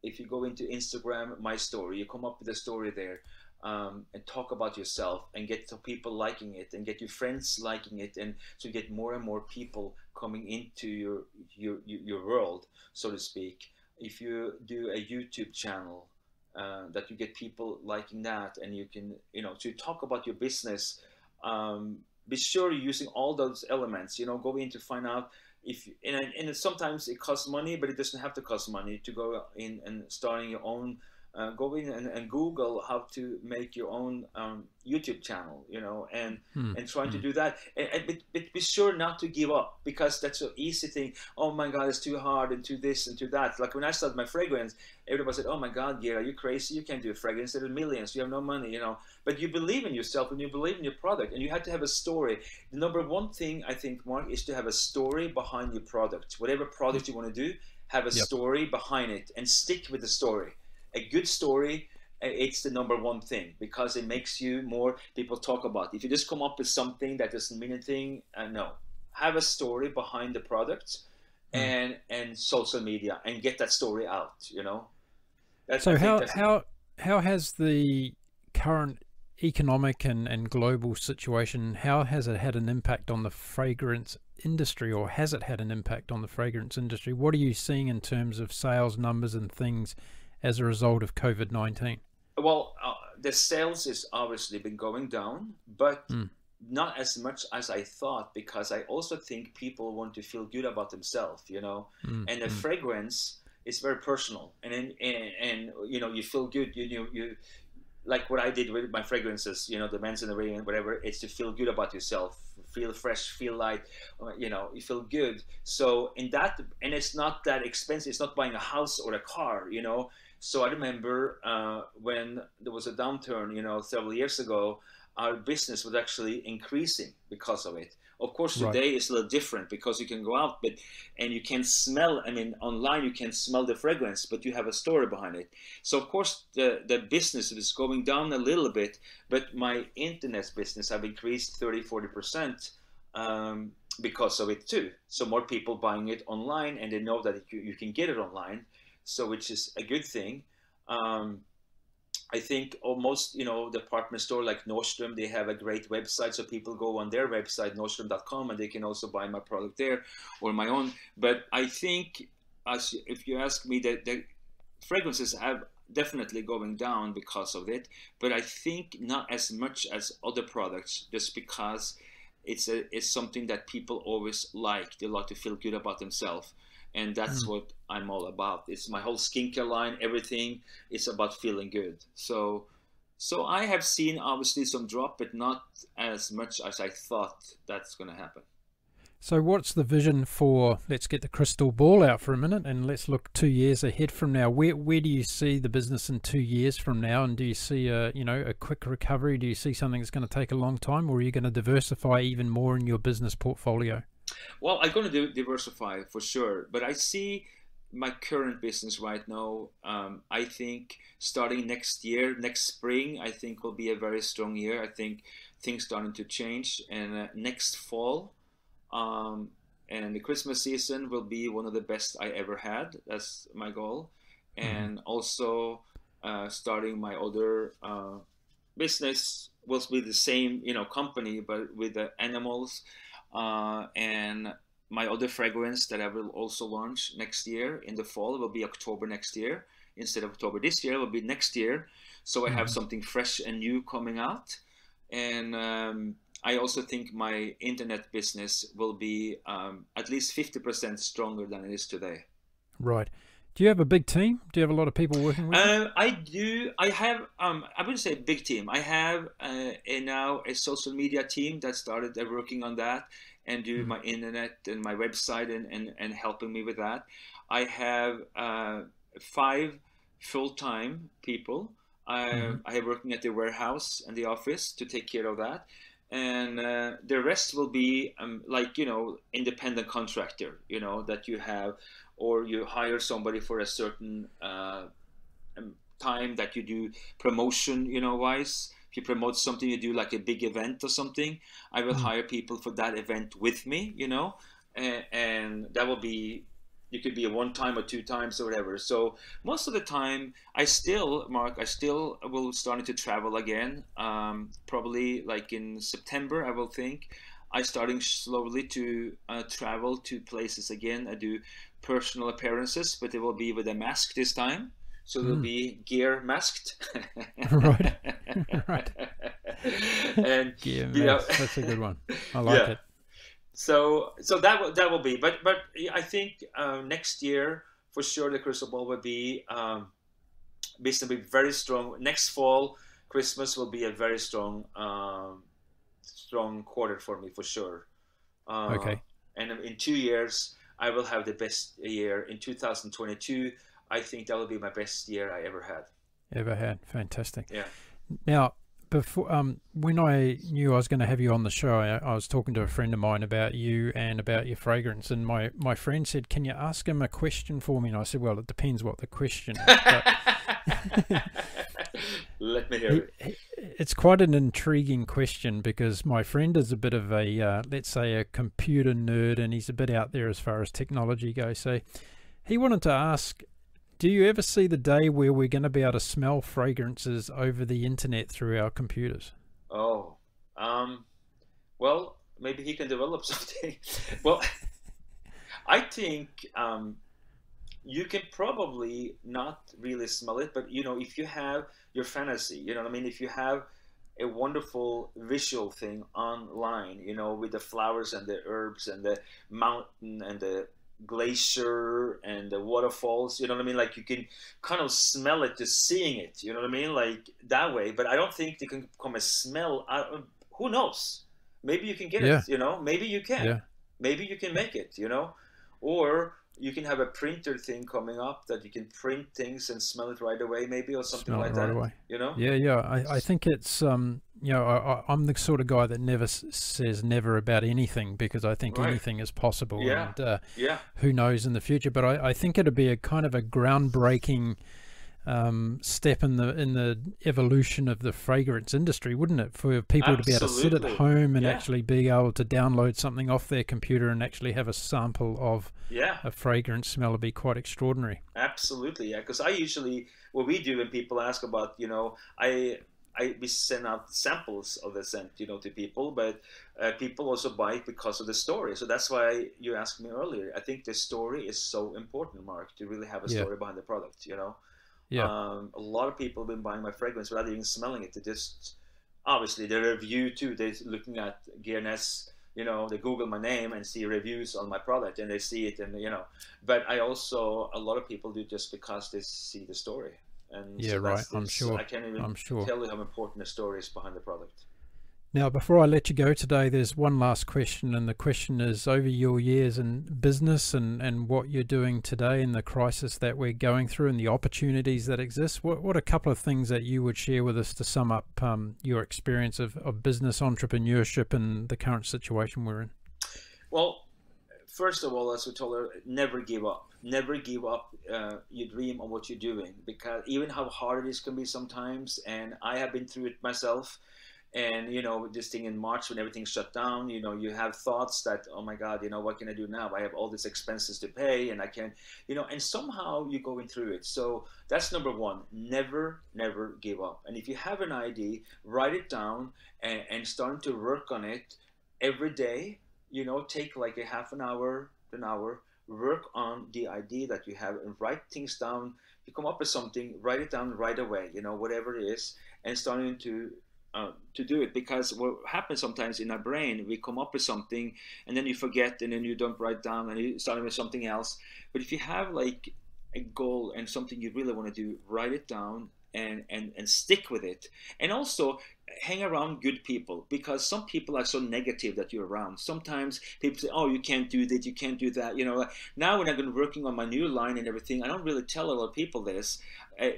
If you go into Instagram, my story, you come up with a story there. And talk about yourself, and get some people liking it, and get your friends liking it, and so get more and more people coming into your world, so to speak. If you do a YouTube channel, that you get people liking that, and you can to talk about your business, be sure you're using all those elements. Go in to find out if and sometimes it costs money, but it doesn't have to cost money to go in and starting your own go in and Google how to make your own YouTube channel, you know, and trying to do that, but be sure not to give up, because that's an easy thing. Oh my God, it's too hard, and to this and to that. Like when I started my fragrance, everybody said, "Oh my God, Geir, are you crazy? You can't do a fragrance. There are millions. You have no money, you know." But you believe in yourself and you believe in your product, and you have to have a story. The number one thing I think, Mark, is to have a story behind your product. Whatever product you want to do, have a story behind it and stick with the story. A good story, it's the number one thing, because it makes you more people talk about. If you just come up with something that doesn't mean anything, no. Have a story behind the product and social media, and get that story out, you know. So how has the current economic and global situation, how has it had an impact on the fragrance industry, or has it had an impact on the fragrance industry? What are you seeing in terms of sales numbers and things as a result of COVID-19? Well, the sales has obviously been going down, but not as much as I thought, because I also think people want to feel good about themselves, you know, and the fragrance is very personal, and you know, you feel good, you like what I did with my fragrances, you know, the men's and the women, whatever. It's to feel good about yourself, feel fresh, feel light, you know, you feel good. So in that, and it's not that expensive. It's not buying a house or a car, you know. So I remember when there was a downturn, you know, several years ago, our business was actually increasing because of it. Of course, today it's a little different, because you can go out, and you can smell. I mean, online you can smell the fragrance, but you have a story behind it. So of course, the business is going down a little bit, but my internet business have increased 30-40% because of it too. So more people buying it online, and they know that you can get it online. So which is a good thing. I think almost, you know, department store like Nordstrom, they have a great website, so people go on their website, nordstrom.com, and they can also buy my product there or my own. But I think, if you ask me, the fragrances have definitely going down because of it, but I think not as much as other products, just because it's something that people always like. They like to feel good about themselves. And that's what I'm all about. It's my whole skincare line, everything. It's about feeling good. So I have seen obviously some drop, but not as much as I thought that's going to happen. So what's the vision for, let's get the crystal ball out for a minute and let's look 2 years ahead from now. Where do you see the business in 2 years from now? And do you see a quick recovery? Do you see something that's going to take a long time, or are you going to diversify even more in your business portfolio? Well, I'm going to diversify for sure, but I see my current business right now. I think starting next year, next spring, I think will be a very strong year. I think things starting to change, and next fall and the Christmas season will be one of the best I ever had. That's my goal. And also starting my other business will be the same, you know, company, but with the animals. And my other fragrance that I will also launch next year in the fall, will be October next year. Instead of October this year, it will be next year. So I have something fresh and new coming out. And I also think my internet business will be at least 50% stronger than it is today. Right. Do you have a big team? Do you have a lot of people working with you? I do. I have, I wouldn't say a big team. I have now a social media team that started working on that and do my internet and my website and helping me with that. I have 5 full-time people. I have working at the warehouse and the office to take care of that. And the rest will be like, you know, independent contractor, you know, that you have, or you hire somebody for a certain time that you do promotion, you know, wise. If you promote something, you do like a big event or something, I will hire people for that event with me, you know, and that will be, you could be a 1 time or 2 times or whatever. So most of the time, Mark, I still will start to travel again. Probably like in September, I will think. I starting slowly to travel to places again. I do personal appearances, but it will be with a mask this time. So it'll be Geir masked. Right. Right. And Geir masked. That's a good one. I like it. So that will be, but I think next year for sure the crystal ball will be business will be very strong. Next fall, Christmas will be a very strong, strong quarter for me for sure. Okay. And in 2 years, I will have the best year. In 2022, I think that will be my best year I ever had. Ever had. Fantastic. Yeah. Now, before when I knew I was going to have you on the show, I was talking to a friend of mine about you and about your fragrance, and my friend said, "Can you ask him a question for me?" And I said, "Well, it depends what the question is." But Let me hear it. it's quite an intriguing question because my friend is a bit of a, let's say, a computer nerd, and he's a bit out there as far as technology goes. So he wanted to ask, do you ever see the day where we're going to be able to smell fragrances over the internet through our computers? Oh, well, maybe he can develop something. Well, I think you can probably not really smell it, but you know, if you have your fantasy, you know what I mean? If you have a wonderful visual thing online, you know, with the flowers and the herbs and the mountain and the glacier and the waterfalls, you know what I mean? Like you can kind of smell it just seeing it, you know what I mean? Like that way. But I don't think they can come a smell out of, who knows? Maybe you can get Yeah. it, you know, maybe you can. Yeah. Maybe you can make it, you know, or you can have a printer thing coming up that you can print things and smell it right away, maybe, or something Smell like it right that. away. You know? Yeah, yeah. I think it's you know, I'm the sort of guy that never says never about anything because I think Right. anything is possible, Yeah. and Yeah. who knows in the future. But I think it'd be a kind of a groundbreaking step in the evolution of the fragrance industry, wouldn't it? For people to be able to sit at Absolutely. home and Yeah. actually be able to download something off their computer and actually have a sample of Yeah. a fragrance smell would be quite extraordinary. Absolutely. Yeah. Because I usually, what we do when people ask about, you know, we send out samples of the scent, you know, to people, but people also buy it because of the story. So that's why you asked me earlier. I think the story is so important, Mark, to really have a Yeah. story behind the product, you know. Yeah. A lot of people have been buying my fragrance without even smelling it. They just, obviously, the review too. They're looking at Geir Ness, you know, they Google my name and see reviews on my product and they see it, and, you know, but I also, a lot of people do just because they see the story. And Yeah, so right. that's I'm this, sure. I can't even I'm sure. tell you how important the story is behind the product. Now, before I let you go today, there's one last question, and the question is, over your years in business and what you're doing today and the crisis that we're going through and the opportunities that exist, what a couple of things that you would share with us to sum up your experience of business entrepreneurship and the current situation we're in? Well, first of all, as we told her, never give up. Never give up your dream on what you're doing, because even how hard it is can be sometimes, and I have been through it myself. And you know, this thing in March when everything shut down, you know, you have thoughts that, oh my God, you know, what can I do now? I have all these expenses to pay, and I can't, you know, and somehow you're going through it. So that's number one. Never give up. And if you have an idea, write it down and start to work on it every day. You know, take like a half an hour, work on the idea that you have and write things down. You come up with something, write it down right away, you know, whatever it is, and starting to do it. Because what happens sometimes in our brain, we come up with something and then you forget, and then you don't write down and you start with something else. But if you have like a goal and something you really want to do, write it down and stick with it. And also hang around good people, because some people are so negative that you're around. Sometimes people say, oh, you can't do this, you can't do that, you know. Now when I've been working on my new line and everything, I don't really tell a lot of people this,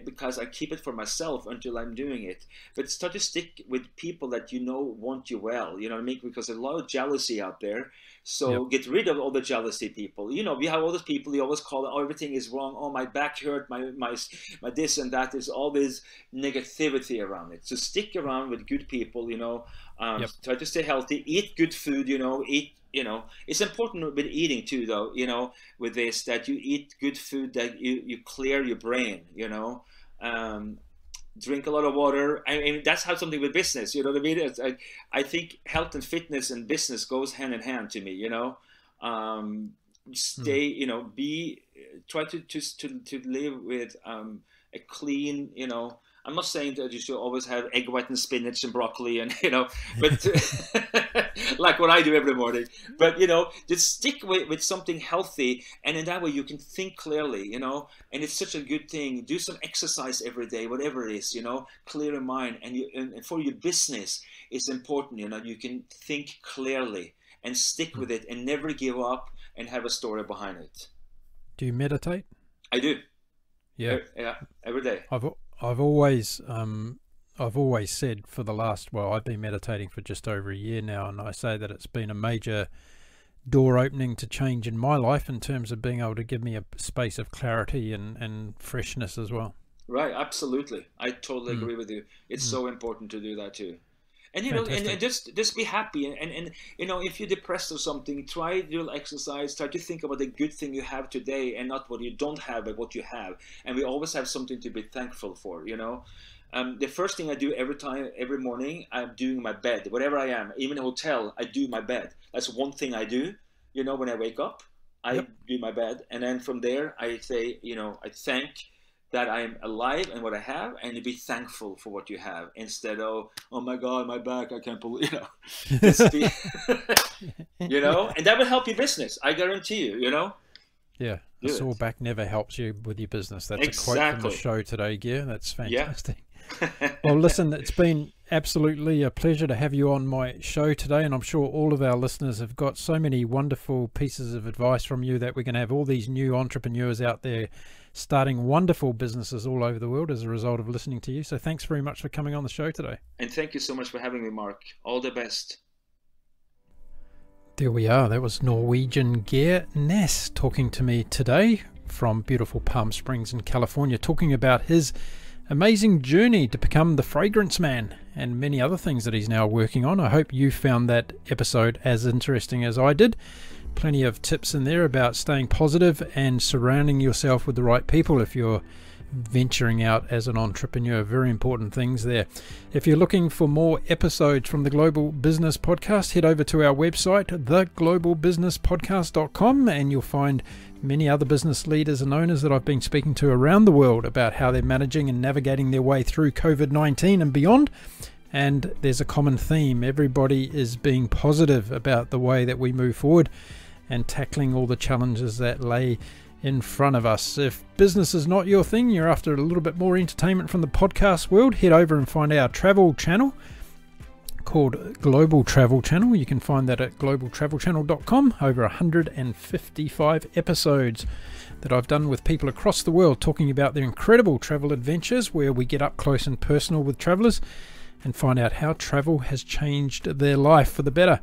because I keep it for myself until I'm doing it. But start to stick with people that you know want you well, you know what I mean? Because there's a lot of jealousy out there. So get rid of all the jealousy people. You know, we have all those people you always call, oh, everything is wrong, oh, my back hurt, my this and that. There's all this negativity around it. So stick around with good people, you know. Try to stay healthy, eat good food, you know, you know, it's important with eating too, though, you know, with this, that you eat good food, that you clear your brain, you know. Drink a lot of water. I mean, that's how something with business, you know what I mean? I think health and fitness and business goes hand in hand to me, you know. Stay, you know, try to live with a clean, you know, I'm not saying that you should always have egg white and spinach and broccoli and, but like what I do every morning. But, just stick with something healthy. And in that way you can think clearly, and it's such a good thing. Do some exercise every day, whatever it is, clear your mind. And for your business, it's important, you can think clearly and stick with it and never give up and have a story behind it. Do you meditate? I do. Yeah. Yeah, every day. I've always said for the last, I've been meditating for just over a year now, and I say that it's been a major door opening to change in my life in terms of being able to give me a space of clarity and freshness as well. Right, absolutely. I totally agree with you. It's so important to do that too. And and just be happy, and if you're depressed or something, try to do exercise, try to think about the good thing you have today and not what you don't have, but what you have. And we always have something to be thankful for, The first thing I do every morning, I'm doing my bed, whatever I am, even in a hotel, I do my bed. That's one thing I do, when I wake up, I do my bed. And then from there, I say, I thank that I'm alive and what I have, and to be thankful for what you have instead of, oh my God, my back, I can't believe, and that will help your business. I guarantee you, Yeah, a sore back never helps you with your business. That's a quote from the show today, Geir. That's fantastic. Yeah. Well, listen, it's been absolutely a pleasure to have you on my show today, and I'm sure all of our listeners have got so many wonderful pieces of advice from you that we're going to have all these new entrepreneurs out there starting wonderful businesses all over the world as a result of listening to you. So thanks very much for coming on the show today. And thank you so much for having me, Mark. All the best. There we are. That was Norwegian Geir Ness talking to me today from beautiful Palm Springs in California, talking about his amazing journey to become the fragrance man and many other things that he's now working on. I hope you found that episode as interesting as I did. Plenty of tips in there about staying positive and surrounding yourself with the right people if you're venturing out as an entrepreneur. Very important things there. If you're looking for more episodes from the Global Business Podcast, head over to our website, theglobalbusinesspodcast.com, and you'll find many other business leaders and owners that I've been speaking to around the world about how they're managing and navigating their way through COVID-19 and beyond. And there's a common theme. Everybody is being positive about the way that we move forward and tackling all the challenges that lay in front of us. If business is not your thing, you're after a little bit more entertainment from the podcast world, head over and find our travel channel called Global Travel Channel. You can find that at globaltravelchannel.com. Over 155 episodes that I've done with people across the world talking about their incredible travel adventures, where we get up close and personal with travelers and find out how travel has changed their life for the better.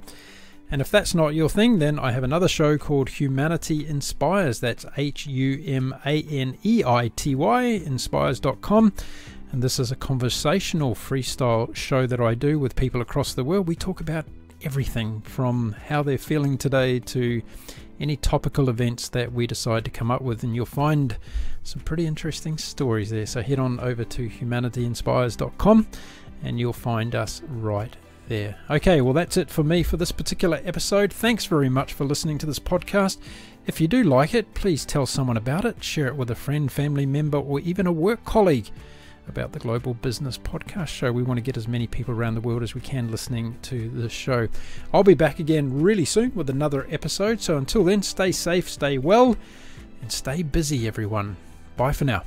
And if that's not your thing, then I have another show called Humanity Inspires. That's HUMANEITY, inspires.com. And this is a conversational freestyle show that I do with people across the world. We talk about everything from how they're feeling today to any topical events that we decide to come up with. And you'll find some pretty interesting stories there. So head on over to humanityinspires.com and you'll find us right there. Okay, well, that's it for me for this particular episode. Thanks very much for listening to this podcast. If you do like it, please tell someone about it. Share it with a friend, family member, or even a work colleague about the Global Business Podcast Show. We want to get as many people around the world as we can listening to the show. I'll be back again really soon with another episode. So until then, stay safe, stay well, and stay busy, everyone. Bye for now.